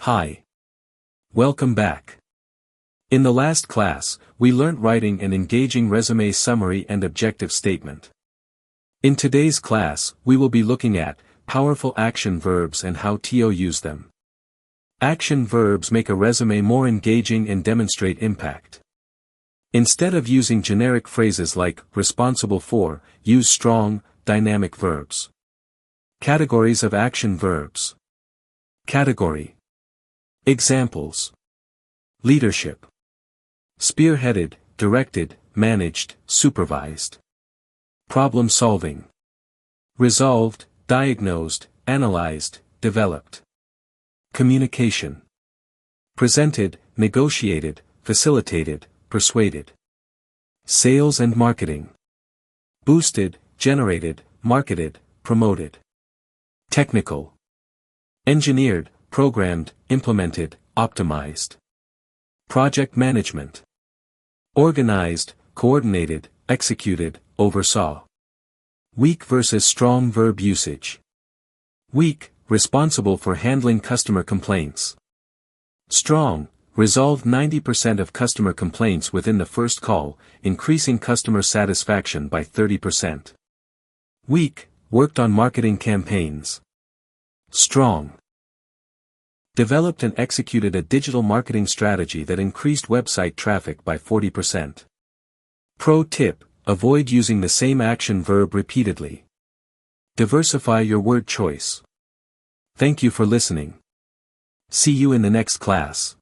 Hi. Welcome back. In the last class, we learnt writing an engaging resume summary and objective statement. In today's class, we will be looking at powerful action verbs and how to use them. Action verbs make a resume more engaging and demonstrate impact. Instead of using generic phrases like responsible for, use strong, dynamic verbs. Categories of action verbs. Category. Examples. Leadership. Spearheaded, directed, managed, supervised. Problem solving. Resolved, diagnosed, analyzed, developed. Communication. Presented, negotiated, facilitated, persuaded. Sales and marketing. Boosted, generated, marketed, promoted. Technical. Engineered, programmed, implemented, optimized. Project management. Organized, coordinated, executed, oversaw. Weak versus strong verb usage. Weak, responsible for handling customer complaints. Strong, resolved 90% of customer complaints within the first call, increasing customer satisfaction by 30%. Weak, worked on marketing campaigns. Strong. Developed and executed a digital marketing strategy that increased website traffic by 40%. Pro tip, avoid using the same action verb repeatedly. Diversify your word choice. Thank you for listening. See you in the next class.